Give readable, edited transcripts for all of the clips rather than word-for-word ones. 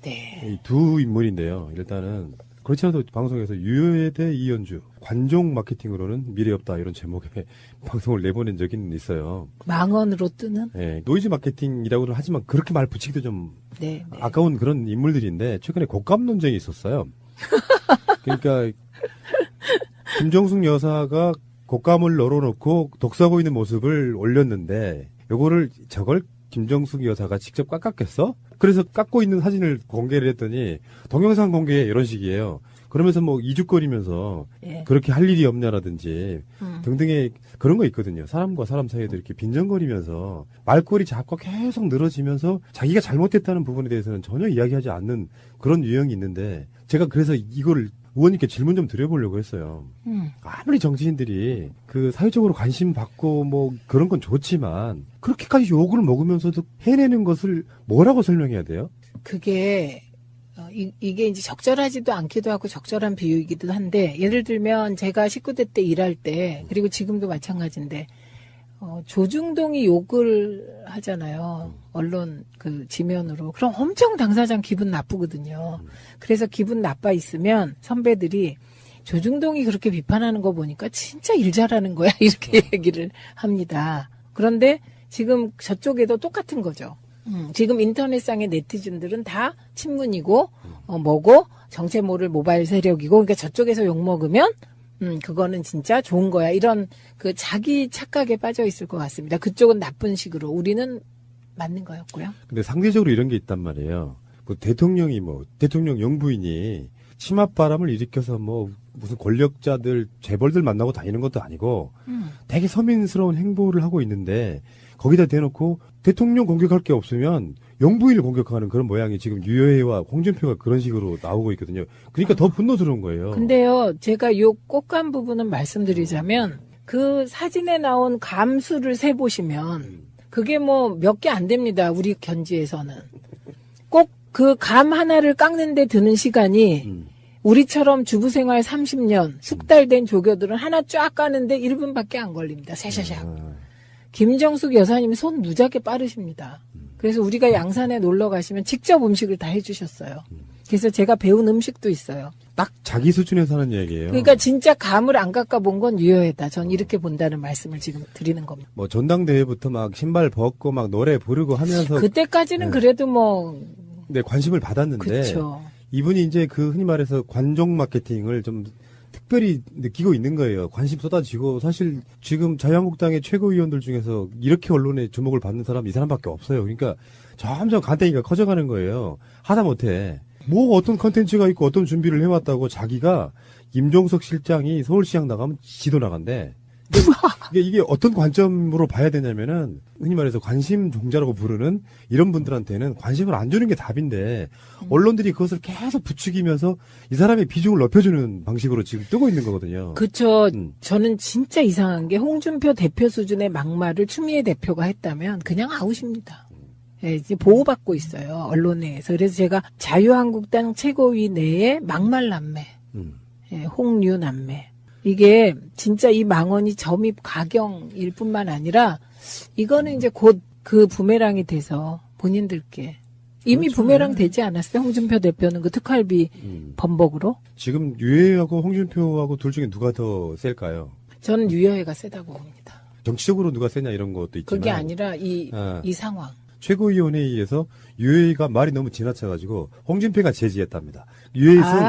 네. 이 두 인물인데요. 일단은 그렇지 않아도 방송에서 유효에 대 이현주 관종 마케팅으로는 미래 없다 이런 제목의 방송을 내보낸 적이 있어요. 망언으로 뜨는? 네, 노이즈 마케팅이라고는 하지만 그렇게 말 붙이기도 좀 네. 아까운 그런 인물들인데 최근에 곶감 논쟁이 있었어요. 그러니까 김정숙 여사가 곶감을 널어놓고 독서하고 있는 모습을 올렸는데 저걸 김정숙 여사가 직접 깎았겠어? 그래서 깎고 있는 사진을 공개를 했더니 동영상 공개 이런 식이에요. 그러면서 뭐 이죽거리면서 예. 그렇게 할 일이 없냐라든지 등등의 그런 거 있거든요. 사람과 사람 사이에도 이렇게 빈정거리면서 말꼬리 잡고 계속 늘어지면서 자기가 잘못했다는 부분에 대해서는 전혀 이야기하지 않는 그런 유형이 있는데 제가 그래서 이거를 의원님께 질문 좀 드려보려고 했어요. 아무리 정치인들이 그 사회적으로 관심 받고 뭐 그런 건 좋지만 그렇게까지 욕을 먹으면서도 해내는 것을 뭐라고 설명해야 돼요? 그게 이게 이제 적절하지도 않기도 하고 적절한 비유이기도 한데 예를 들면 제가 19대 때 일할 때 그리고 지금도 마찬가지인데 조중동이 욕을 하잖아요. 언론 그 지면으로. 그럼 엄청 당사장 기분 나쁘거든요. 그래서 기분 나빠 있으면 선배들이 조중동이 그렇게 비판하는 거 보니까 진짜 일 잘하는 거야. 이렇게 얘기를 합니다. 그런데 지금 저쪽에도 똑같은 거죠. 지금 인터넷상의 네티즌들은 다 친문이고 뭐고 정체모를 모바일 세력이고 그러니까 저쪽에서 욕먹으면 그거는 진짜 좋은 거야. 이런 그 자기 착각에 빠져 있을 것 같습니다. 그쪽은 나쁜 식으로 우리는 맞는 거였고요. 근데 상대적으로 이런 게 있단 말이에요. 뭐 대통령 영부인이 치맛바람을 일으켜서 뭐 무슨 권력자들 재벌들 만나고 다니는 것도 아니고 되게 서민스러운 행보를 하고 있는데 거기다 대놓고 대통령 공격할 게 없으면 영부인을 공격하는 그런 모양이 지금 유여해와 홍준표가 그런 식으로 나오고 있거든요. 그러니까 더 분노스러운 거예요. 근데요, 제가 요 꽃감 부분은 말씀드리자면 그 사진에 나온 감수를 세보시면 그게 뭐 몇 개 안 됩니다. 우리 견지에서는. 꼭 그 감 하나를 깎는데 드는 시간이 우리처럼 주부생활 30년 숙달된 조교들은 하나 쫙 까는데 1분밖에 안 걸립니다. 샤샤샥. 김정숙 여사님 손 무지하게 빠르십니다. 그래서 우리가 양산에 놀러 가시면 직접 음식을 다 해주셨어요. 그래서 제가 배운 음식도 있어요. 딱 자기 수준에서 하는 얘기예요. 그러니까 진짜 감을 안 깎아본 건 유효했다. 전 이렇게 본다는 말씀을 지금 드리는 겁니다. 뭐 전당대회부터 막 신발 벗고 막 노래 부르고 하면서 그때까지는 네. 그래도 뭐 네, 관심을 받았는데 그쵸. 이분이 이제 그 흔히 말해서 관종 마케팅을 좀 특별히 느끼고 있는 거예요. 관심 쏟아지고 사실 지금 자유한국당의 최고위원들 중에서 이렇게 언론에 주목을 받는 사람 이 사람밖에 없어요. 그러니까 점점 간땡이가 커져가는 거예요. 하다못해 뭐 어떤 컨텐츠가 있고 어떤 준비를 해왔다고 자기가 임종석 실장이 서울시장 나가면 지도 나간대. 이게 어떤 관점으로 봐야 되냐면은 흔히 말해서 관심 종자라고 부르는 이런 분들한테는 관심을 안 주는 게 답인데 언론들이 그것을 계속 부추기면서 이 사람의 비중을 높여주는 방식으로 지금 뜨고 있는 거거든요. 그쵸. 저는 진짜 이상한 게 홍준표 대표 수준의 막말을 추미애 대표가 했다면 그냥 아웃입니다. 예, 이제 보호받고 있어요. 언론에서. 그래서 제가 자유한국당 최고위 내에 막말 남매, 예, 홍류 남매. 이게 진짜 이 망언이 점입 가경일 뿐만 아니라 이거는 이제 곧 그 부메랑이 돼서 본인들께 이미 그렇죠. 부메랑 되지 않았어요? 홍준표 대표는 그 특활비 범벅으로? 지금 유해하고 홍준표하고 둘 중에 누가 더 셀까요? 저는 유여해가 세다고 봅니다. 정치적으로 누가 세냐 이런 것도 있지만 그게 아니라 이 상황. 최고위원회의에서 유해가 말이 너무 지나쳐가지고 홍준표가 제지했답니다. 유해의 손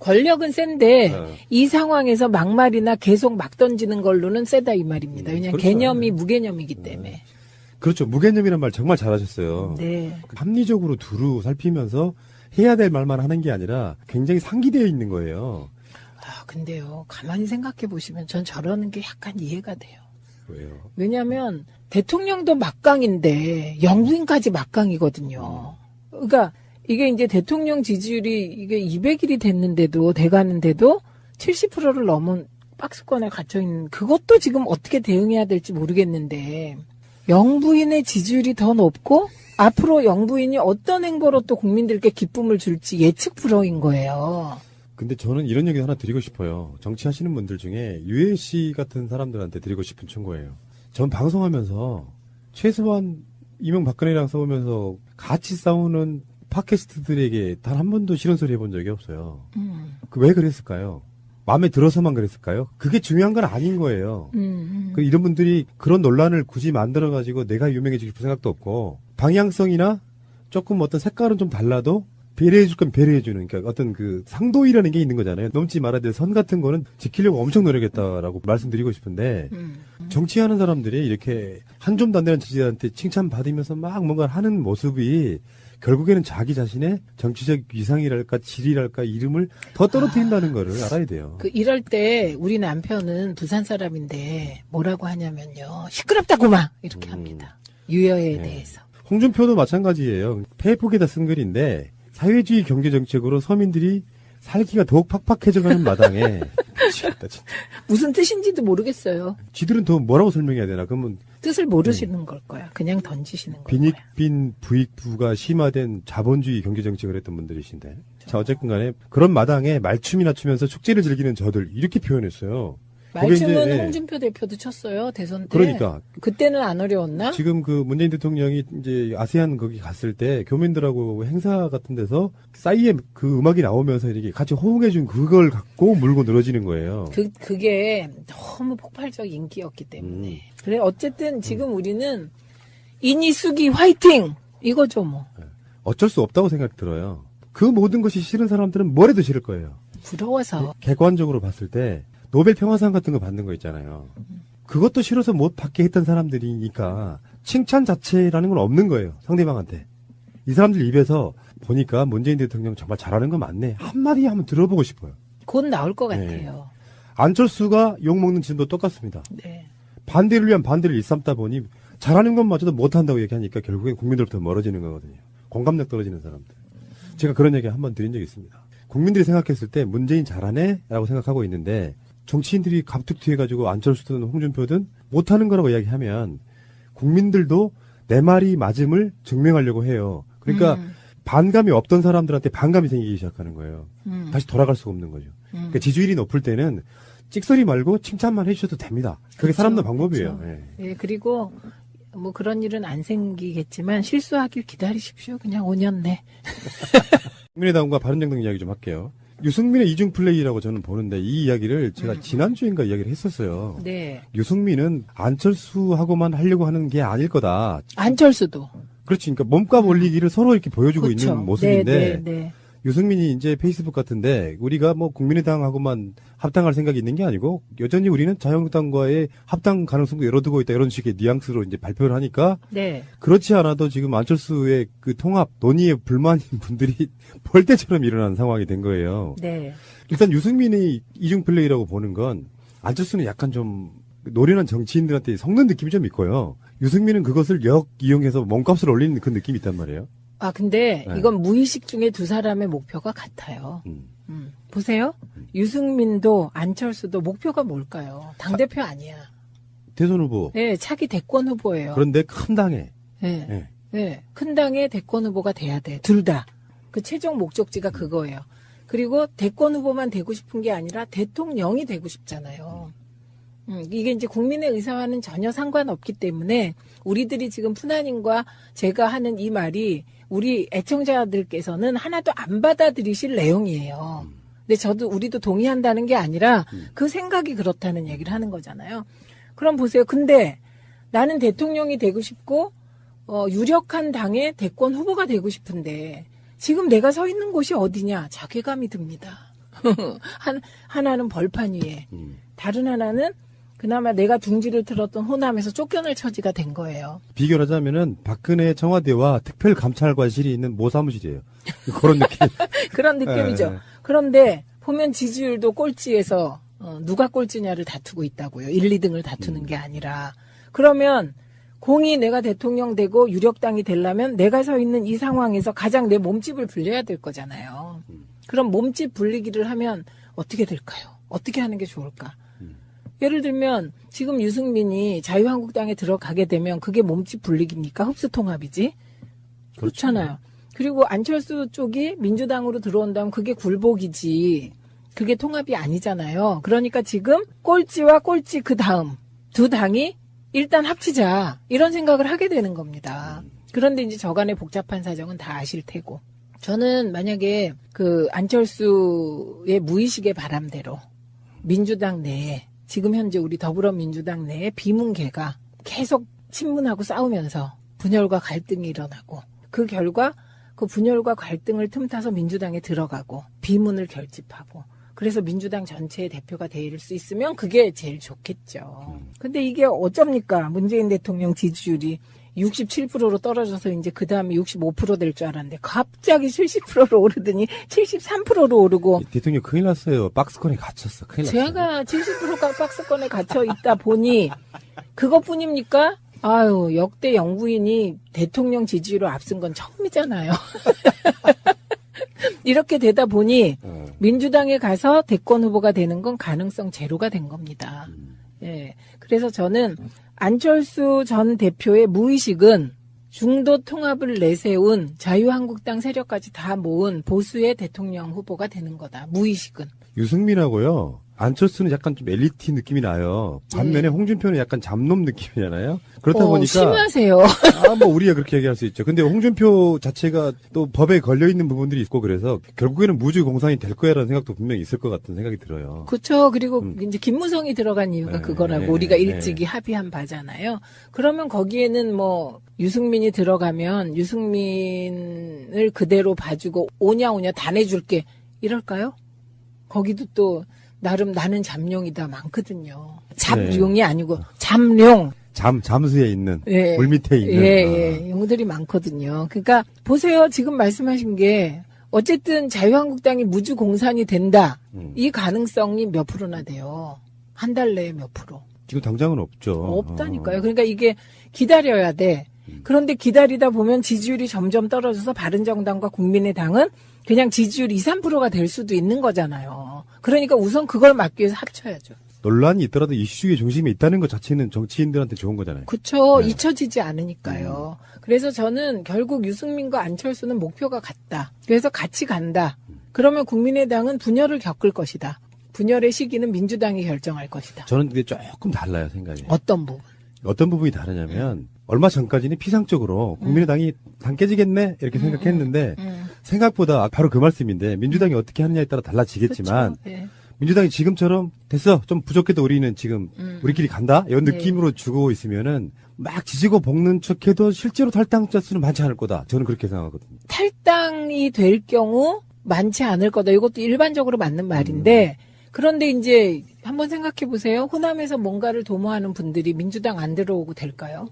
권력은 센데 이 상황에서 막말이나 계속 막 던지는 걸로는 세다 이 말입니다. 왜냐하면 그렇죠. 개념이 무개념이기 때문에. 그렇죠. 무개념이란 말 정말 잘하셨어요. 네. 합리적으로 두루 살피면서 해야 될 말만 하는 게 아니라 굉장히 상기되어 있는 거예요. 근데요. 가만히 생각해 보시면 전 저러는 게 약간 이해가 돼요. 왜요? 왜냐하면 대통령도 막강인데 영부인까지 막강이거든요. 그러니까 이게 이제 대통령 지지율이 이게 200일이 됐는데도 돼가는데도 70%를 넘은 박스권에 갇혀있는 그것도 지금 어떻게 대응해야 될지 모르겠는데 영부인의 지지율이 더 높고 앞으로 영부인이 어떤 행보로 또 국민들께 기쁨을 줄지 예측 불허인 거예요. 근데 저는 이런 얘기 하나 드리고 싶어요. 정치하시는 분들 중에 유해 씨 같은 사람들한테 드리고 싶은 충고예요. 전 방송하면서 최소한 이명박근혜랑 싸우면서 같이 싸우는 팟캐스트들에게 단 한 번도 싫은 소리 해본 적이 없어요. 왜 그랬을까요? 마음에 들어서만 그랬을까요? 그게 중요한 건 아닌 거예요. 이런 분들이 그런 논란을 굳이 만들어가지고 내가 유명해지고 싶은 생각도 없고, 방향성이나 조금 어떤 색깔은 좀 달라도 배려해줄 건 배려해주는, 그러니까 어떤 그 상도이라는 게 있는 거잖아요. 넘지 말아야 될 선 같은 거는 지키려고 엄청 노력했다라고 말씀드리고 싶은데, 정치하는 사람들이 이렇게 한 줌도 안 되는 지지자한테 칭찬받으면서 막 뭔가 하는 모습이 결국에는 자기 자신의 정치적 위상이랄까 질이랄까 이름을 더 떨어뜨린다는 거를 알아야 돼요. 이럴 때 우리 남편은 부산 사람인데 뭐라고 하냐면요. 시끄럽다고 막 이렇게 합니다. 유여에 대해서. 홍준표도 마찬가지예요. 페이북에다 쓴 글인데 사회주의 경제정책으로 서민들이 살기가 더욱 팍팍해져가는 마당에 미치겠다 진짜. 무슨 뜻인지도 모르겠어요. 지들은 더 뭐라고 설명해야 되나? 그러면 뜻을 모르시는 걸 거야. 그냥 던지시는 걸 거야. 빈익빈 부익부가 심화된 자본주의 경제정책을 했던 분들이신데. 자, 어쨌든 간에 그런 마당에 말춤이나 추면서 축제를 즐기는 저들 이렇게 표현했어요. 말춤은 이제, 홍준표 대표도 쳤어요. 대선 때. 그러니까. 그때는 안 어려웠나? 지금 그 문재인 대통령이 이제 아세안 거기 갔을 때 교민들하고 행사 같은 데서 싸이의 그 음악이 나오면서 이렇게 같이 호응해준 그걸 갖고 물고 늘어지는 거예요. 그게 너무 폭발적 인기였기 때문에. 그래, 어쨌든 지금 우리는 인이수기 화이팅! 이거죠, 뭐. 어쩔 수 없다고 생각 들어요. 그 모든 것이 싫은 사람들은 뭘 해도 싫을 거예요. 부러워서. 객관적으로 봤을 때 노벨 평화상 같은 거 받는 거 있잖아요. 그것도 싫어서 못 받게 했던 사람들이니까 칭찬 자체라는 건 없는 거예요. 상대방한테. 이 사람들 입에서 보니까 문재인 대통령 정말 잘하는 거 맞네. 한마디 한번 들어보고 싶어요. 곧 나올 것 네. 같아요. 안철수가 욕먹는 짓도 똑같습니다. 네. 반대를 위한 반대를 일삼다 보니 잘하는 것마저도 못한다고 얘기하니까 결국엔 국민들부터 멀어지는 거거든요. 공감력 떨어지는 사람들. 제가 그런 얘기 한번 드린 적이 있습니다. 국민들이 생각했을 때 문재인 잘하네? 라고 생각하고 있는데 정치인들이 갑툭튀해가지고 안철수든 홍준표든 못하는 거라고 이야기하면 국민들도 내 말이 맞음을 증명하려고 해요. 그러니까 반감이 없던 사람들한테 반감이 생기기 시작하는 거예요. 다시 돌아갈 수가 없는 거죠. 그러니까 지지율이 높을 때는 찍소리 말고 칭찬만 해주셔도 됩니다. 그게 그렇죠. 사람들 방법이에요. 그렇죠. 예. 예, 그리고 뭐 그런 일은 안 생기겠지만 실수하길 기다리십시오. 그냥 5년 내. 국민의당과 바른정당 이야기 좀 할게요. 유승민의 이중 플레이라고 저는 보는데 이 이야기를 제가 지난주인가 이야기를 했었어요. 네. 유승민은 안철수하고만 하려고 하는 게 아닐 거다. 안철수도. 그렇지. 그러니까 몸값 올리기를 서로 이렇게 보여주고 그렇죠. 있는 모습인데 네. 유승민이 이제 페이스북 같은데 우리가 뭐 국민의당하고만 합당할 생각이 있는 게 아니고 여전히 우리는 자유한국당과의 합당 가능성도 열어두고 있다 이런 식의 뉘앙스로 이제 발표를 하니까 네. 그렇지 않아도 지금 안철수의 그 통합 논의에 불만인 분들이 벌떼처럼 일어나는 상황이 된 거예요. 네. 일단 유승민의 이중 플레이라고 보는 건 안철수는 약간 좀 노련한 정치인들한테 섞는 느낌이 좀 있고요. 유승민은 그것을 이용해서 몸값을 올리는 그 느낌이 있단 말이에요. 아, 근데 네. 이건 무의식 중에 두 사람의 목표가 같아요. 보세요. 유승민도 안철수도 목표가 뭘까요? 당대표 아니야. 대선 후보. 네, 차기 대권 후보예요. 그런데 큰 당에. 네. 네. 네. 큰 당의 대권 후보가 돼야 돼. 둘 다. 그 최종 목적지가 그거예요. 그리고 대권 후보만 되고 싶은 게 아니라 대통령이 되고 싶잖아요. 이게 이제 국민의 의사와는 전혀 상관없기 때문에 우리들이 지금 푸나님과 제가 하는 이 말이 우리 애청자들께서는 하나도 안 받아들이실 내용이에요. 근데 우리도 동의한다는 게 아니라 그 생각이 그렇다는 얘기를 하는 거잖아요. 그럼 보세요. 근데 나는 대통령이 되고 싶고 유력한 당의 대권 후보가 되고 싶은데 지금 내가 서 있는 곳이 어디냐? 자괴감이 듭니다. 하나는 벌판 위에, 다른 하나는 그나마 내가 둥지를 틀었던 호남에서 쫓겨날 처지가 된 거예요. 비교를 하자면은 박근혜 청와대와 특별감찰관실이 있는 모사무실이에요. 그런 느낌. 그런 느낌이죠. 네. 그런데 보면 지지율도 꼴찌에서 누가 꼴찌냐를 다투고 있다고요. 1, 2등을 다투는 게 아니라. 그러면 공이 내가 대통령 되고 유력당이 되려면 내가 서 있는 이 상황에서 가장 내 몸집을 불려야 될 거잖아요. 그럼 몸집 불리기를 하면 어떻게 될까요? 어떻게 하는 게 좋을까? 예를 들면 지금 유승민이 자유한국당에 들어가게 되면 그게 몸집 불리기입니까? 흡수통합이지? 그렇잖아요. 그리고 안철수 쪽이 민주당으로 들어온다면 그게 굴복이지. 그게 통합이 아니잖아요. 그러니까 지금 꼴찌와 꼴찌 그 다음 두 당이 일단 합치자 이런 생각을 하게 되는 겁니다. 그런데 이제 저간의 복잡한 사정은 다 아실 테고. 저는 만약에 그 안철수의 무의식의 바람대로 민주당 내에 지금 현재 우리 더불어민주당 내에 비문계가 계속 친문하고 싸우면서 분열과 갈등이 일어나고 그 결과 그 분열과 갈등을 틈타서 민주당에 들어가고 비문을 결집하고 그래서 민주당 전체의 대표가 될 수 있으면 그게 제일 좋겠죠. 근데 이게 어쩝니까? 문재인 대통령 지지율이 67%로 떨어져서 이제 그 다음에 65% 될 줄 알았는데 갑자기 70%로 오르더니 73%로 오르고. 대통령 큰일 났어요. 박스권에 갇혔어. 큰일 났어요. 제가 70%가 박스권에 갇혀 있다 보니 그것뿐입니까? 아유, 역대 영부인이 대통령 지지율을 앞선 건 처음이잖아요. 이렇게 되다 보니 민주당에 가서 대권 후보가 되는 건 가능성 제로가 된 겁니다. 예. 그래서 저는 안철수 전 대표의 무의식은 중도 통합을 내세운 자유한국당 세력까지 다 모은 보수의 대통령 후보가 되는 거다. 무의식은. 유승민하고요. 안철수는 약간 좀 엘리트 느낌이 나요. 반면에 홍준표는 약간 잡놈 느낌이잖아요. 그렇다 보니까 심하세요. 뭐 우리가 그렇게 얘기할 수 있죠. 근데 홍준표 자체가 또 법에 걸려 있는 부분들이 있고 그래서 결국에는 무주 공산이 될 거야라는 생각도 분명히 있을 것 같은 생각이 들어요. 그렇죠. 그리고 이제 김무성이 들어간 이유가 그거라고 우리가 일찍이 합의한 바잖아요. 그러면 거기에는 뭐 유승민이 들어가면 유승민을 그대로 봐주고 오냐 다 내줄게 이럴까요? 거기도 또 나름 나는 잠룡이다 많거든요. 잡룡이 아니고 잠룡. 잠수에 있는 예. 물 밑에 있는 예. 용들이 많거든요. 그러니까 보세요. 지금 말씀하신 게 어쨌든 자유한국당이 무주 공산이 된다. 이 가능성이 몇 프로나 돼요. 한 달 내에 몇 프로. 지금 당장은 없죠. 없다니까요. 그러니까 이게 기다려야 돼. 그런데 기다리다 보면 지지율이 점점 떨어져서 바른정당과 국민의당은 그냥 지지율 2, 3%가 될 수도 있는 거잖아요. 그러니까 우선 그걸 막기 위해서 합쳐야죠. 논란이 있더라도 이슈의 중심에 있다는 것 자체는 정치인들한테 좋은 거잖아요. 그렇죠. 잊혀지지 않으니까요. 그래서 저는 결국 유승민과 안철수는 목표가 같다. 그래서 같이 간다. 그러면 국민의당은 분열을 겪을 것이다. 분열의 시기는 민주당이 결정할 것이다. 저는 그게 조금 달라요, 생각이. 어떤 부분? 어떤 부분이 다르냐면 얼마 전까지는 피상적으로 국민의당이 당 깨지겠네 이렇게 생각했는데 생각보다 바로 그 말씀인데 민주당이 어떻게 하느냐에 따라 달라지겠지만 그렇죠. 네. 민주당이 지금처럼 됐어 좀 부족해도 우리는 지금 우리끼리 간다 이런 느낌으로 주고 있으면은 막 지지고 볶는 척해도 실제로 탈당자 수는 많지 않을 거다. 저는 그렇게 생각하거든요. 탈당이 될 경우 많지 않을 거다. 이것도 일반적으로 맞는 말인데 그런데 이제 한번 생각해 보세요. 호남에서 뭔가를 도모하는 분들이 민주당 안 들어오고 될까요?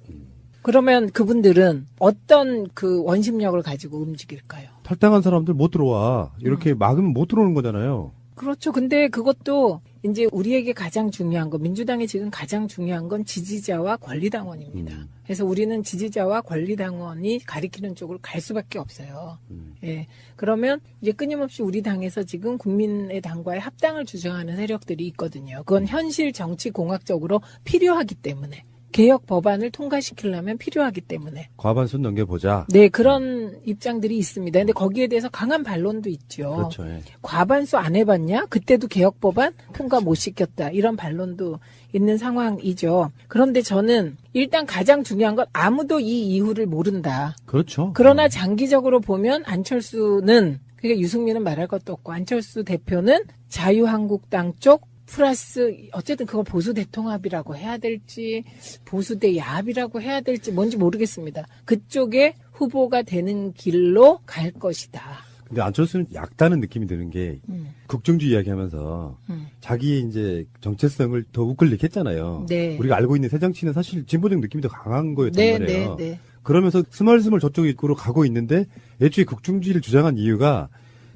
그러면 그분들은 어떤 그 원심력을 가지고 움직일까요? 탈당한 사람들 못 들어와. 이렇게 막으면 못 들어오는 거잖아요. 그렇죠. 근데 그것도 이제 우리에게 가장 중요한 거, 민주당이 지금 가장 중요한 건 지지자와 권리당원입니다. 그래서 우리는 지지자와 권리당원이 가리키는 쪽으로 갈 수밖에 없어요. 예. 그러면 이제 끊임없이 우리 당에서 지금 국민의당과의 합당을 주장하는 세력들이 있거든요. 그건 현실 정치 공학적으로 필요하기 때문에. 개혁 법안을 통과시키려면 필요하기 때문에. 과반수 넘겨보자. 네, 그런 입장들이 있습니다. 근데 거기에 대해서 강한 반론도 있죠. 그렇죠. 예. 과반수 안 해봤냐? 그때도 개혁 법안 통과 못 시켰다. 이런 반론도 있는 상황이죠. 그런데 저는 일단 가장 중요한 건 아무도 이 이유를 모른다. 그렇죠. 그러나 장기적으로 보면 안철수는, 그러니까 유승민은 말할 것도 없고 안철수 대표는 자유한국당 쪽 플러스 어쨌든 그걸 보수 대통합이라고 해야 될지 보수 대 야합이라고 해야 될지 뭔지 모르겠습니다. 그쪽에 후보가 되는 길로 갈 것이다. 근데 안철수는 약다는 느낌이 드는 게 국정주의 이야기하면서 자기의 이제 정체성을 더 우클릭했잖아요. 네. 우리가 알고 있는 새정치는 사실 진보적 느낌이 더 강한 거였단 네, 말이에요. 네, 네. 그러면서 스멀스멀 저쪽으로 가고 있는데 애초에 국정주의를 주장한 이유가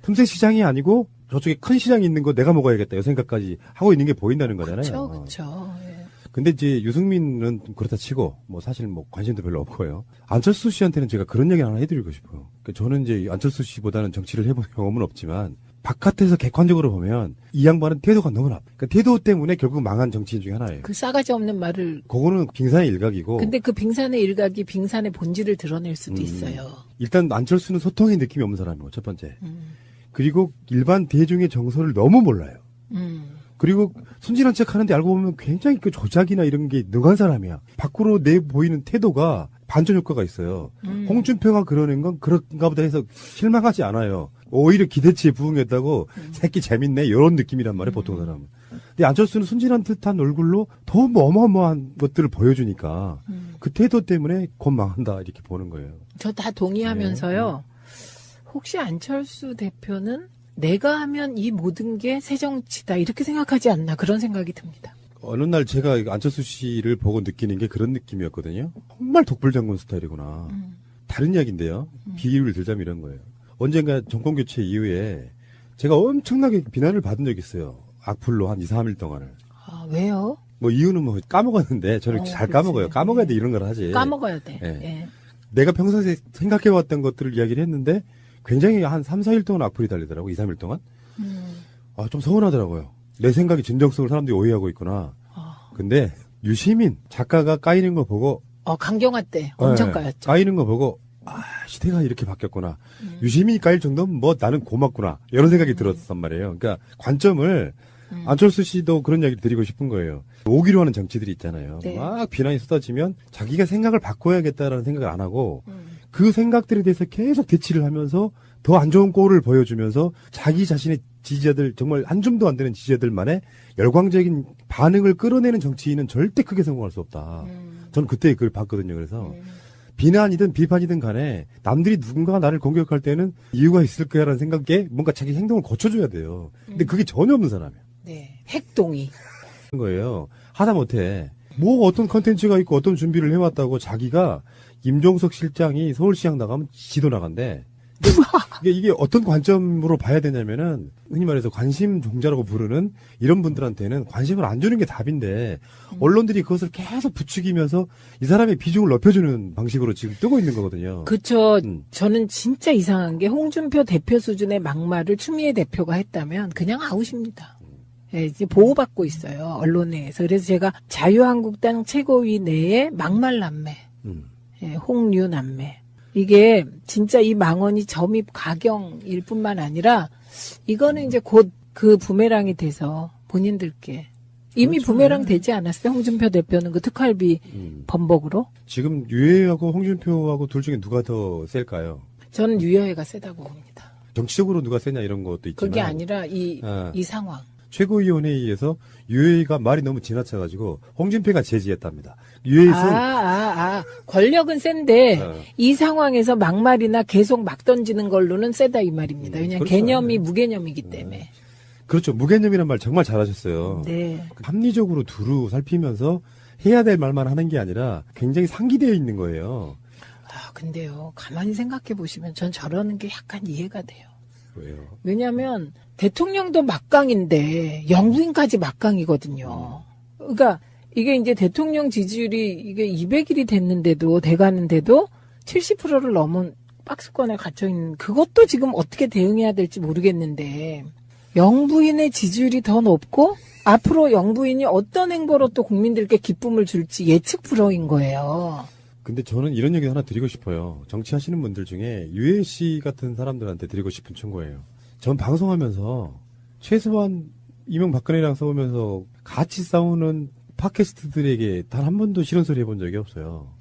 틈새 시장이 아니고 저쪽에 큰 시장이 있는 거 내가 먹어야겠다 이 생각까지 하고 있는 게 보인다는 거잖아요. 그렇죠. 예. 근데 이제 유승민은 그렇다 치고 뭐 사실 뭐 관심도 별로 없고요. 안철수 씨한테는 제가 그런 얘기 하나 해드리고 싶어요. 그러니까 저는 이제 안철수 씨보다는 정치를 해본 경험은 없지만 바깥에서 객관적으로 보면 이 양반은 태도가 너무 나빠. 그러니까 태도 때문에 결국 망한 정치인 중에 하나예요. 그 싸가지 없는 말을. 그거는 빙산의 일각이고. 근데 그 빙산의 일각이 빙산의 본질을 드러낼 수도 있어요. 일단 안철수는 소통의 느낌이 없는 사람이고 첫 번째. 그리고 일반 대중의 정서를 너무 몰라요. 그리고 순진한 척 하는데 알고 보면 굉장히 그 조작이나 이런 게 능한 사람이야. 밖으로 내 보이는 태도가 반전 효과가 있어요. 홍준표가 그러는 건 그런가 보다 해서 실망하지 않아요. 오히려 기대치에 부응했다고 새끼 재밌네 이런 느낌이란 말이에요. 보통 사람은. 근데 안철수는 순진한 듯한 얼굴로 더 어마어마한 것들을 보여주니까 그 태도 때문에 곧 망한다 이렇게 보는 거예요. 저 다 동의하면서요. 혹시 안철수 대표는 내가 하면 이 모든 게 새정치다 이렇게 생각하지 않나 그런 생각이 듭니다. 어느 날 제가 안철수 씨를 보고 느끼는 게 그런 느낌이었거든요. 정말 독불장군 스타일이구나. 다른 이야기인데요. 비유를 들자면 이런 거예요. 언젠가 정권교체 이후에 제가 엄청나게 비난을 받은 적이 있어요. 악플로 한 2, 3일 동안을. 아, 왜요? 뭐 이유는 뭐 까먹었는데 저는 잘 그렇지. 까먹어요. 까먹어야 돼 이런 걸 하지. 까먹어야 돼. 예. 예. 내가 평소에 생각해왔던 것들을 이야기를 했는데 굉장히 한 3, 4일 동안 악플이 달리더라고. 2, 3일 동안. 아, 좀 서운하더라고요. 내 생각이 진정성을 사람들이 오해하고 있구나. 근데 유시민 작가가 까이는 거 보고 강경화 때 엄청 예, 까였죠. 까이는 거 보고 시대가 이렇게 바뀌었구나. 유시민이 까일 정도면 뭐 나는 고맙구나. 이런 생각이 들었단 말이에요. 그러니까 관점을 안철수 씨도 그런 이야기를 드리고 싶은 거예요. 오기로 하는 정치들이 있잖아요. 네. 막 비난이 쏟아지면 자기가 생각을 바꿔야겠다라는 생각을 안 하고 그 생각들에 대해서 계속 대치를 하면서 더 안 좋은 꼴을 보여주면서 자기 자신의 지지자들 정말 한 줌도 안 되는 지지자들만의 열광적인 반응을 끌어내는 정치인은 절대 크게 성공할 수 없다. 저는 그때 그걸 봤거든요. 그래서 비난이든 비판이든 간에 남들이 누군가가 나를 공격할 때는 이유가 있을 거야라는 생각에 뭔가 자기 행동을 고쳐줘야 돼요. 근데 그게 전혀 없는 사람이에요. 네. 핵동의. 그런 거예요. 하다못해 뭐 어떤 컨텐츠가 있고 어떤 준비를 해왔다고 자기가 임종석 실장이 서울시장 나가면 지도 나간대. 이게 어떤 관점으로 봐야 되냐면은 흔히 말해서 관심 종자라고 부르는 이런 분들한테는 관심을 안 주는 게 답인데 언론들이 그것을 계속 부추기면서 이 사람의 비중을 높여주는 방식으로 지금 뜨고 있는 거거든요. 그쵸. 저는 진짜 이상한 게 홍준표 대표 수준의 막말을 추미애 대표가 했다면 그냥 아웃입니다. 예, 이제 보호받고 있어요. 언론에서. 그래서 제가 자유한국당 최고위 내에 막말 남매, 예, 홍류 남매. 이게 진짜 이 망언이 점입 가경일 뿐만 아니라 이거는 이제 곧 그 부메랑이 돼서 본인들께 이미 그렇죠. 부메랑 되지 않았어요? 홍준표 대표는 그 특활비 번복으로? 지금 유해하고 홍준표하고 둘 중에 누가 더 셀까요? 저는 유여해가 세다고 봅니다. 정치적으로 누가 세냐 이런 것도 있지만 그게 아니라 이 상황. 최고위원회의에서 유해가 말이 너무 지나쳐가지고 홍준표가 제지했답니다. 유해에서 권력은 센데 어. 이 상황에서 막말이나 계속 막 던지는 걸로는 세다 이 말입니다. 왜냐하면 그렇죠. 개념이 무개념이기 때문에. 그렇죠. 무개념이란 말 정말 잘하셨어요. 네. 합리적으로 두루 살피면서 해야 될 말만 하는 게 아니라 굉장히 상기되어 있는 거예요. 근데요. 가만히 생각해 보시면 전 저러는 게 약간 이해가 돼요. 왜요? 왜냐하면 대통령도 막강인데 영부인까지 막강이거든요. 그러니까 이게 이제 대통령 지지율이 이게 200일이 됐는데도 돼가는데도 70%를 넘은 박스권에 갇혀 있는 그것도 지금 어떻게 대응해야 될지 모르겠는데 영부인의 지지율이 더 높고 앞으로 영부인이 어떤 행보로 또 국민들께 기쁨을 줄지 예측 불허인 거예요. 근데 저는 이런 얘기 하나 드리고 싶어요. 정치하시는 분들 중에 유해 씨 같은 사람들한테 드리고 싶은 충고예요. 전 방송하면서 최소한 이명박근혜랑 싸우면서 같이 싸우는 팟캐스트들에게 단 한 번도 싫은 소리 해본 적이 없어요.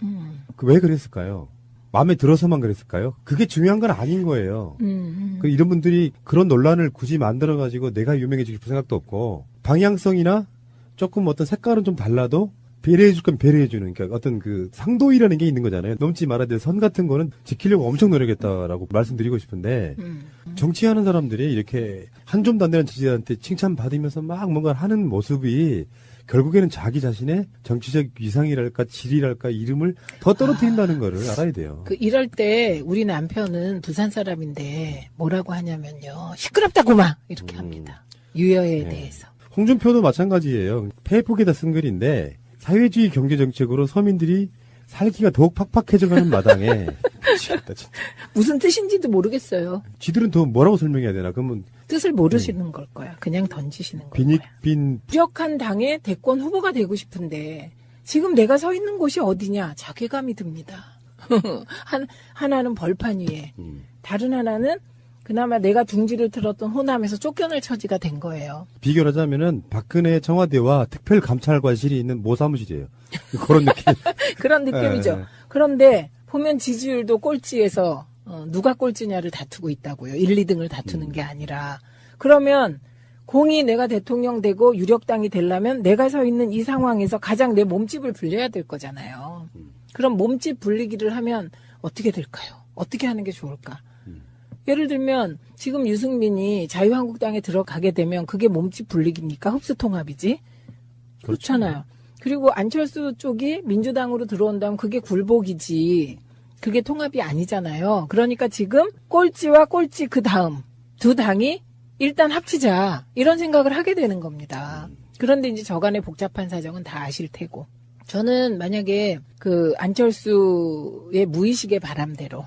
왜 그랬을까요? 마음에 들어서만 그랬을까요? 그게 중요한 건 아닌 거예요. 이런 분들이 그런 논란을 굳이 만들어가지고 내가 유명해지고 싶은 생각도 없고 방향성이나 조금 어떤 색깔은 좀 달라도 배려해줄 건 배려해주는, 그러니까 어떤 그 상도이라는 게 있는 거잖아요. 넘지 말아야 될 선 같은 거는 지키려고 엄청 노력했다라고 말씀드리고 싶은데, 정치하는 사람들이 이렇게 한 줌도 안 되는 지지자한테 칭찬받으면서 막 뭔가 하는 모습이 결국에는 자기 자신의 정치적 위상이랄까 질이랄까 이름을 더 떨어뜨린다는 거를 알아야 돼요. 이럴 때 우리 남편은 부산 사람인데 뭐라고 하냐면요. 시끄럽다고만 이렇게 합니다. 유여에 대해서. 홍준표도 마찬가지예요. 페이북에다 쓴 글인데 사회주의 경제정책으로 서민들이 살기가 더욱 팍팍해져가는 마당에 미치겠다, 진짜. 무슨 뜻인지도 모르겠어요. 지들은 더 뭐라고 설명해야 되나? 그러면 뜻을 모르시는 걸 거야. 그냥 던지시는 거야. 빈익빈 부족한 당의 대권 후보가 되고 싶은데 지금 내가 서 있는 곳이 어디냐 자괴감이 듭니다. 하나는 벌판 위에 다른 하나는 그나마 내가 둥지를 틀었던 호남에서 쫓겨날 처지가 된 거예요. 비교를 하자면은 박근혜 청와대와 특별감찰관실이 있는 모 사무실이에요. 그런 느낌. 그런 느낌이죠. 네. 그런데 보면 지지율도 꼴찌에서 누가 꼴찌냐를 다투고 있다고요. 1, 2등을 다투는 게 아니라. 그러면 공이 내가 대통령 되고 유력당이 되려면 내가 서 있는 이 상황에서 가장 내 몸집을 불려야 될 거잖아요. 그럼 몸집 불리기를 하면 어떻게 될까요? 어떻게 하는 게 좋을까? 예를 들면 지금 유승민이 자유한국당에 들어가게 되면 그게 몸집 불리기입니까? 흡수통합이지? 그렇잖아요. 그리고 안철수 쪽이 민주당으로 들어온다면 그게 굴복이지. 그게 통합이 아니잖아요. 그러니까 지금 꼴찌와 꼴찌 그 다음 두 당이 일단 합치자 이런 생각을 하게 되는 겁니다. 그런데 이제 저간의 복잡한 사정은 다 아실 테고 저는 만약에 그 안철수의 무의식의 바람대로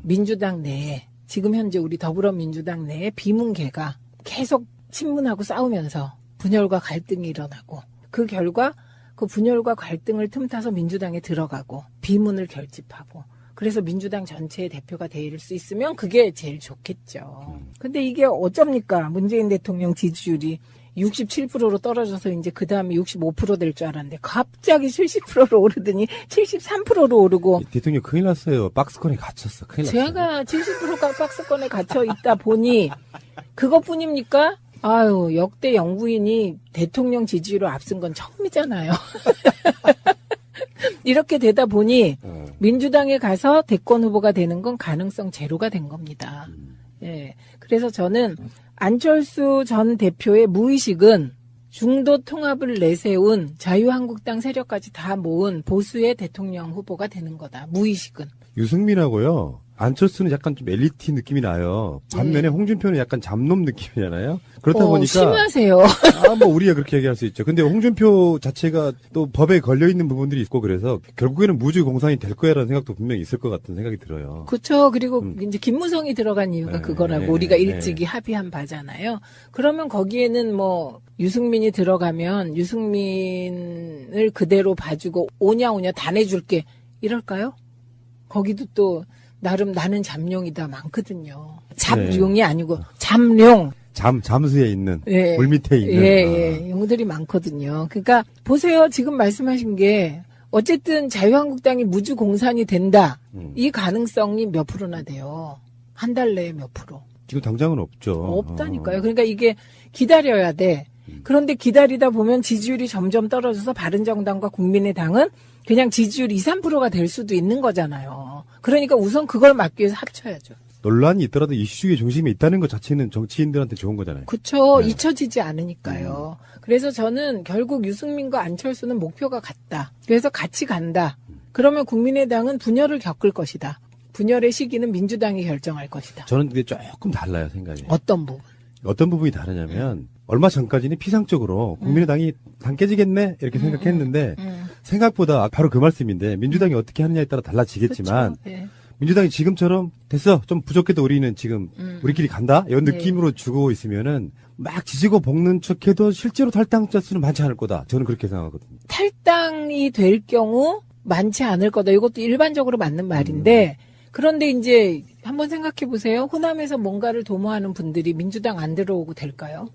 민주당 내에 지금 현재 우리 더불어민주당 내에 비문계가 계속 친문하고 싸우면서 분열과 갈등이 일어나고 그 결과 그 분열과 갈등을 틈타서 민주당에 들어가고 비문을 결집하고 그래서 민주당 전체의 대표가 될 수 있으면 그게 제일 좋겠죠. 근데 이게 어쩝니까? 문재인 대통령 지지율이 67%로 떨어져서 이제 그 다음에 65% 될 줄 알았는데 갑자기 70%로 오르더니 73%로 오르고. 대통령 큰일 났어요. 박스권에 갇혔어. 큰일 났어요. 제가 70%가 박스권에 갇혀 있다 보니 그것뿐입니까? 아유, 역대 영부인이 대통령 지지율을 앞선 건 처음이잖아요. 이렇게 되다 보니 민주당에 가서 대권 후보가 되는 건 가능성 제로가 된 겁니다. 예. 그래서 저는 안철수 전 대표의 무의식은 중도 통합을 내세운 자유한국당 세력까지 다 모은 보수의 대통령 후보가 되는 거다. 무의식은. 유승민하고요. 안철수는 약간 좀 엘리트 느낌이 나요. 반면에 홍준표는 약간 잡놈 느낌이잖아요. 그렇다 보니까 심하세요. 뭐 우리가 그렇게 얘기할 수 있죠. 근데 홍준표 자체가 또 법에 걸려 있는 부분들이 있고 그래서 결국에는 무주공산이 될 거야라는 생각도 분명히 있을 것 같은 생각이 들어요. 그렇죠. 그리고 이제 김무성이 들어간 이유가 그거라고 우리가 일찍이 합의한 바잖아요. 그러면 거기에는 뭐 유승민이 들어가면 유승민을 그대로 봐주고 오냐 다 내줄게 이럴까요? 거기도 또 나름 나는 잠룡이다 많거든요. 잡룡이 아니고 잠룡. 잠수에 있는 예. 물 밑에 있는 예. 용들이 많거든요. 그러니까 보세요. 지금 말씀하신 게 어쨌든 자유한국당이 무주공산이 된다. 이 가능성이 몇 프로나 돼요. 한 달 내에 몇 프로. 지금 당장은 없죠. 없다니까요. 그러니까 이게 기다려야 돼. 그런데 기다리다 보면 지지율이 점점 떨어져서 바른정당과 국민의당은 그냥 지지율 2, 3%가 될 수도 있는 거잖아요. 그러니까 우선 그걸 막기 위해서 합쳐야죠. 논란이 있더라도 이슈의 중심에 있다는 것 자체는 정치인들한테 좋은 거잖아요. 그렇죠. 잊혀지지 않으니까요. 그래서 저는 결국 유승민과 안철수는 목표가 같다. 그래서 같이 간다. 그러면 국민의당은 분열을 겪을 것이다. 분열의 시기는 민주당이 결정할 것이다. 저는 그게 조금 달라요, 생각이. 어떤 부분? 어떤 부분이 다르냐면 얼마 전까지는 피상적으로 국민의당이 당 깨지겠네 이렇게 생각했는데 생각보다 바로 그 말씀인데 민주당이 어떻게 하느냐에 따라 달라지겠지만 그렇죠. 네. 민주당이 지금처럼 됐어 좀 부족해도 우리는 지금 우리끼리 간다 이런 느낌으로 주고 있으면은 막 지지고 볶는 척해도 실제로 탈당자 수는 많지 않을 거다. 저는 그렇게 생각하거든요. 탈당이 될 경우 많지 않을 거다. 이것도 일반적으로 맞는 말인데 그런데 이제 한번 생각해 보세요. 호남에서 뭔가를 도모하는 분들이 민주당 안 들어오고 될까요?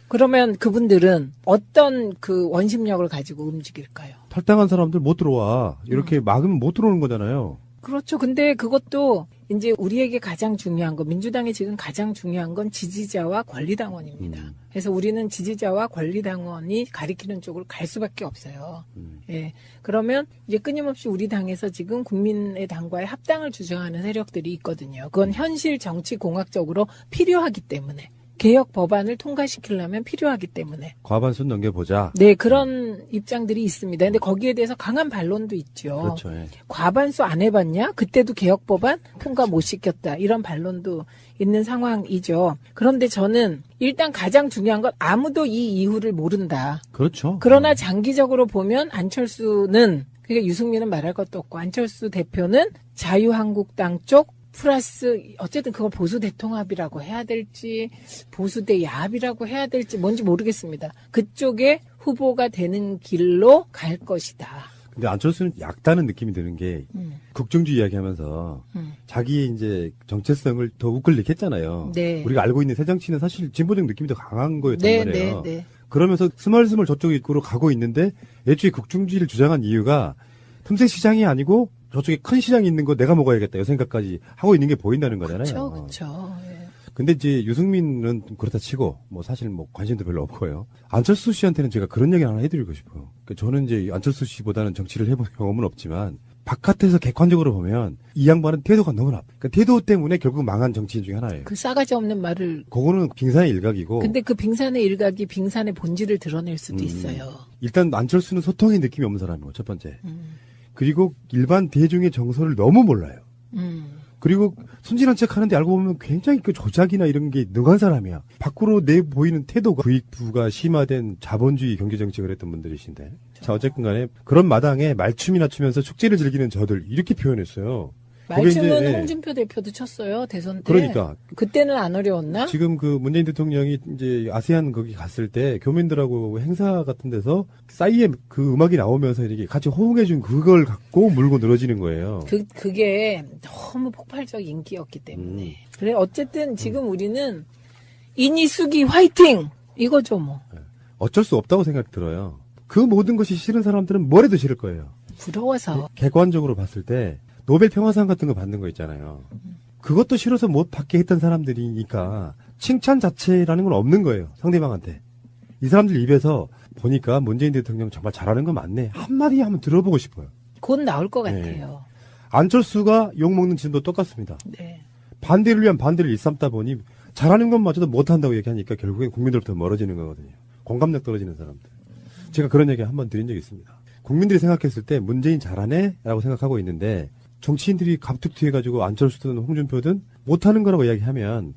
그러면 그분들은 어떤 그 원심력을 가지고 움직일까요? 탈당한 사람들 못 들어와. 이렇게 막으면 못 들어오는 거잖아요. 그렇죠. 근데 그것도 이제 우리에게 가장 중요한 거, 민주당이 지금 가장 중요한 건 지지자와 권리당원입니다. 그래서 우리는 지지자와 권리당원이 가리키는 쪽으로 갈 수밖에 없어요. 예. 그러면 이제 끊임없이 우리 당에서 지금 국민의 당과의 합당을 주장하는 세력들이 있거든요. 그건 현실 정치 공학적으로 필요하기 때문에. 개혁 법안을 통과시키려면 필요하기 때문에. 과반수 넘겨보자. 네, 그런 입장들이 있습니다. 근데 거기에 대해서 강한 반론도 있죠. 그렇죠. 예. 과반수 안 해봤냐? 그때도 개혁 법안 통과 못 시켰다. 이런 반론도 있는 상황이죠. 그런데 저는 일단 가장 중요한 건 아무도 이 이유를 모른다. 그렇죠. 그러나 장기적으로 보면 안철수는, 그러니까 유승민은 말할 것도 없고 안철수 대표는 자유한국당 쪽 플러스 어쨌든 그걸 보수 대통합이라고 해야 될지 보수 대 야합이라고 해야 될지 뭔지 모르겠습니다. 그쪽에 후보가 되는 길로 갈 것이다. 근데 안철수는 약다는 느낌이 드는 게 국정주의 이야기하면서 자기의 이제 정체성을 더 우클릭했잖아요. 네. 우리가 알고 있는 새정치는 사실 진보적 느낌이 더 강한 거였단 네, 말이에요. 네. 그러면서 스멀스멀 저쪽으로 가고 있는데 애초에 국정주의를 주장한 이유가 틈새 시장이 아니고 저쪽에 큰 시장이 있는 거 내가 먹어야겠다 이 생각까지 하고 있는 게 보인다는 거잖아요. 그렇죠, 그렇죠. 예. 근데 이제 유승민은 그렇다 치고 뭐 사실 뭐 관심도 별로 없고요. 안철수 씨한테는 제가 그런 얘기 하나 해드리고 싶어요. 그러니까 저는 이제 안철수 씨보다는 정치를 해본 경험은 없지만 바깥에서 객관적으로 보면 이 양반은 태도가 너무 나빠. 그러니까 태도 때문에 결국 망한 정치인 중에 하나예요. 그 싸가지 없는 말을. 그거는 빙산의 일각이고. 근데 그 빙산의 일각이 빙산의 본질을 드러낼 수도 있어요. 일단 안철수는 소통의 느낌이 없는 사람이고 첫 번째. 그리고 일반 대중의 정서를 너무 몰라요. 그리고 순진한 척 하는데 알고 보면 굉장히 그 조작이나 이런 게 능한 사람이야. 밖으로 내 보이는 태도가 부익부가 심화된 자본주의 경제정책을 했던 분들이신데. 자, 어쨌든 간에 그런 마당에 말춤이나 추면서 축제를 즐기는 저들 이렇게 표현했어요. 말춤은 이제, 홍준표 대표도 췄어요. 대선 때. 그러니까. 그때는 안 어려웠나? 지금 그 문재인 대통령이 이제 아세안 거기 갔을 때 교민들하고 행사 같은 데서 싸이에 그 음악이 나오면서 이렇게 같이 호응해준 그걸 갖고 물고 늘어지는 거예요. 그게 너무 폭발적 인기였기 때문에. 그래, 어쨌든 지금 우리는 인이수기 화이팅! 이거죠, 뭐. 어쩔 수 없다고 생각이 들어요. 그 모든 것이 싫은 사람들은 뭘 해도 싫을 거예요. 부러워서. 객관적으로 봤을 때 노벨 평화상 같은 거 받는 거 있잖아요. 그것도 싫어서 못 받게 했던 사람들이니까 칭찬 자체라는 건 없는 거예요. 상대방한테. 이 사람들 입에서 보니까 문재인 대통령 정말 잘하는 거 맞네. 한마디 한번 들어보고 싶어요. 곧 나올 것 네. 같아요. 안철수가 욕먹는 지점도 똑같습니다. 네. 반대를 위한 반대를 일삼다 보니 잘하는 것마저도 못한다고 얘기하니까 결국엔 국민들부터 멀어지는 거거든요. 공감력 떨어지는 사람들. 제가 그런 얘기 한번 드린 적이 있습니다. 국민들이 생각했을 때 문재인 잘하네? 라고 생각하고 있는데 정치인들이 갑툭튀해가지고 안철수든 홍준표든 못하는 거라고 이야기하면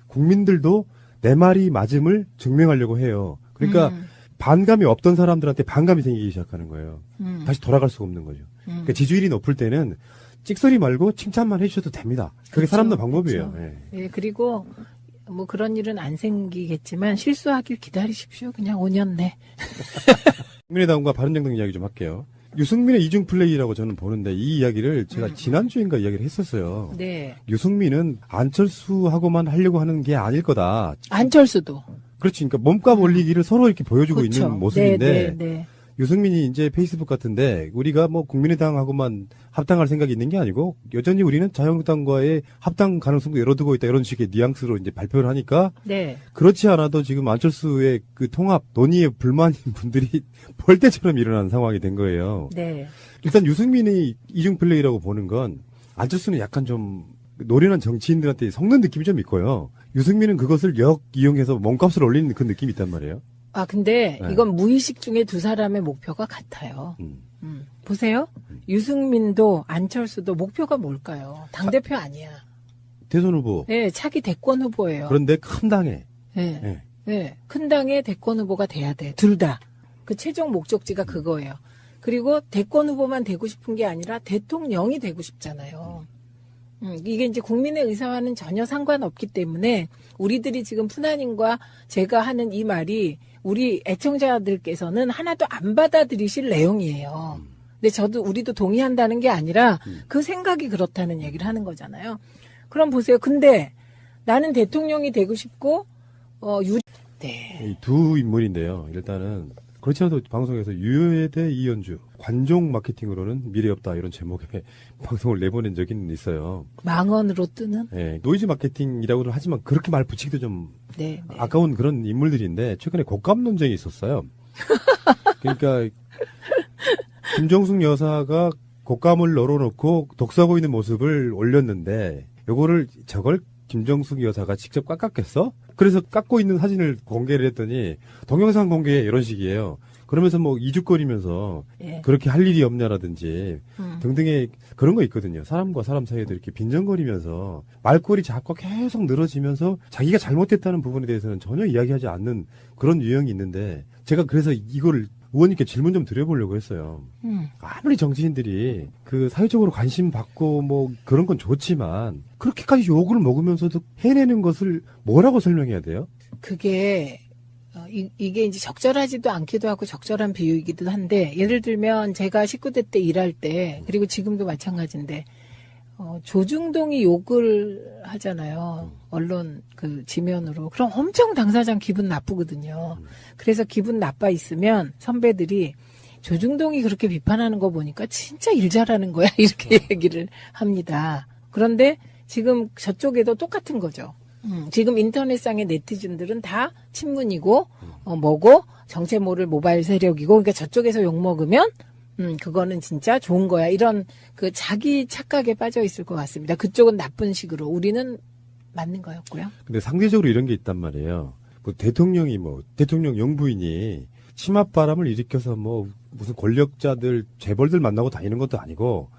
국민들도 내 말이 맞음을 증명하려고 해요. 그러니까 반감이 없던 사람들한테 반감이 생기기 시작하는 거예요. 다시 돌아갈 수가 없는 거죠. 그러니까 지지율이 높을 때는 찍소리 말고 칭찬만 해주셔도 됩니다. 그게 그렇죠, 사람들 방법이에요. 그렇죠. 예. 예, 그리고 뭐 그런 일은 안 생기겠지만 실수하길 기다리십시오. 그냥 5년 내. 국민의당과 바른정당 이야기 좀 할게요. 유승민의 이중 플레이라고 저는 보는데 이 이야기를 제가 지난주인가 이야기를 했었어요. 네. 유승민은 안철수하고만 하려고 하는 게 아닐 거다. 안철수도. 그렇지. 그러니까 몸값 올리기를 서로 이렇게 보여주고 그렇죠. 있는 모습인데 네. 유승민이 이제 페이스북 같은데 우리가 뭐 국민의당하고만 합당할 생각이 있는 게 아니고 여전히 우리는 자유한국당과의 합당 가능성도 열어두고 있다 이런 식의 뉘앙스로 이제 발표를 하니까 네. 그렇지 않아도 지금 안철수의 그 통합 논의에 불만인 분들이 벌떼처럼 일어난 상황이 된 거예요. 네. 일단 유승민이 이중 플레이라고 보는 건 안철수는 약간 좀 노련한 정치인들한테 속는 느낌이 좀 있고요. 유승민은 그것을 이용해서 몸값을 올리는 그 느낌이 있단 말이에요. 아, 근데 네. 이건 무의식 중에 두 사람의 목표가 같아요. 보세요. 유승민도 안철수도 목표가 뭘까요? 당대표 아니야. 대선 후보. 네, 차기 대권 후보예요. 그런데 큰 당에. 네. 네. 네. 큰 당의 대권 후보가 돼야 돼. 둘 다. 그 최종 목적지가 그거예요. 그리고 대권 후보만 되고 싶은 게 아니라 대통령이 되고 싶잖아요. 이게 이제 국민의 의사와는 전혀 상관없기 때문에 우리들이 지금 푸나님과 제가 하는 이 말이 우리 애청자들께서는 하나도 안 받아들이실 내용이에요. 근데 우리도 동의한다는 게 아니라 그 생각이 그렇다는 얘기를 하는 거잖아요. 그럼 보세요. 근데 나는 대통령이 되고 싶고, 네. 이 두 인물인데요. 일단은 그렇지 않아도 방송에서 유효대 이현주 관종 마케팅으로는 미래 없다 이런 제목의 방송을 내보낸 적이 있어요. 망언으로 뜨는? 네, 노이즈 마케팅이라고는 하지만 그렇게 말 붙이기도 좀 네. 아까운 그런 인물들인데 최근에 곡감 논쟁이 있었어요. 그러니까 김정숙 여사가 곡감을 널어놓고 독서 보이는 모습을 올렸는데 저걸 김정숙 여사가 직접 깎았겠어? 그래서 깎고 있는 사진을 공개를 했더니 동영상 공개 이런 식이에요. 그러면서 뭐 이죽거리면서 예. 그렇게 할 일이 없냐라든지 등등의 그런 거 있거든요. 사람과 사람 사이에도 이렇게 빈정거리면서 말꼬리 잡고 계속 늘어지면서 자기가 잘못했다는 부분에 대해서는 전혀 이야기하지 않는 그런 유형이 있는데 제가 그래서 이거를 의원님께 질문 좀 드려보려고 했어요. 아무리 정치인들이 그 사회적으로 관심 받고 뭐 그런 건 좋지만 그렇게까지 욕을 먹으면서도 해내는 것을 뭐라고 설명해야 돼요? 그게 이게 이제 적절하지도 않기도 하고 적절한 비유이기도 한데 예를 들면 제가 19대 때 일할 때 그리고 지금도 마찬가지인데 조중동이 욕을 하잖아요. 언론 그 지면으로. 그럼 엄청 당사장 기분 나쁘거든요. 그래서 기분 나빠 있으면 선배들이 조중동이 그렇게 비판하는 거 보니까 진짜 일 잘하는 거야 이렇게 얘기를 합니다. 그런데 지금 저쪽에도 똑같은 거죠. 지금 인터넷상의 네티즌들은 다 친문이고 뭐고 정체 모를 모바일 세력이고 그러니까 저쪽에서 욕 먹으면 그거는 진짜 좋은 거야. 이런 그 자기 착각에 빠져 있을 것 같습니다. 그쪽은 나쁜 식으로 우리는 맞는 거였고요. 근데 상대적으로 이런 게 있단 말이에요. 대통령 영부인이 치맛바람을 일으켜서 무슨 권력자들 재벌들 만나고 다니는 것도 아니고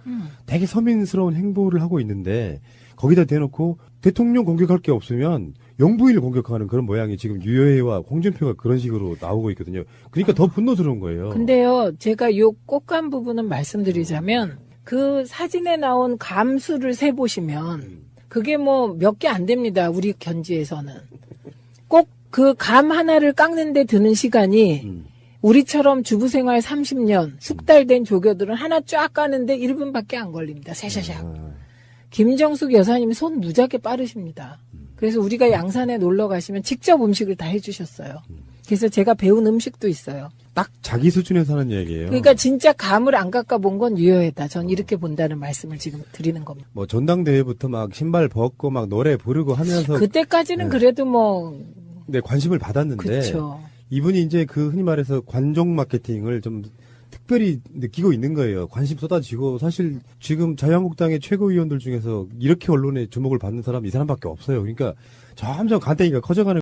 되게 서민스러운 행보를 하고 있는데 거기다 대놓고 대통령 공격할 게 없으면 영부인을 공격하는 그런 모양이 지금 유여해와 홍준표가 그런 식으로 나오고 있거든요. 그러니까 더 분노스러운 거예요. 근데요, 제가 요 꼭간 부분은 말씀드리자면 그 사진에 나온 감수를 세보시면 그게 몇 개 안 됩니다. 우리 견지에서는. 꼭 그 감 하나를 깎는데 드는 시간이 우리처럼 주부생활 30년 숙달된 조교들은 하나 쫙 까는데 1분밖에 안 걸립니다. 샤샤샥. 김정숙 여사님 손 무지하게 빠르십니다. 그래서 우리가 양산에 놀러 가시면 직접 음식을 다 해주셨어요. 그래서 제가 배운 음식도 있어요. 딱 자기 수준에서 하는 얘기예요. 그러니까 진짜 감을 안 깎아본 건 유효했다. 전 이렇게 본다는 말씀을 지금 드리는 겁니다. 전당대회부터 막 신발 벗고 막 노래 부르고 하면서 그때까지는 그래도 네, 관심을 받았는데 그쵸. 이분이 이제 그 흔히 말해서 관종 마케팅을 좀 특별히 느끼고 있는 거예요. 관심 쏟아지고 사실 지금 자유한국당의 최고위원들 중에서 이렇게 언론에 주목을 받는 사람 이 사람밖에 없어요. 그러니까 점점 간땡이가 커져가는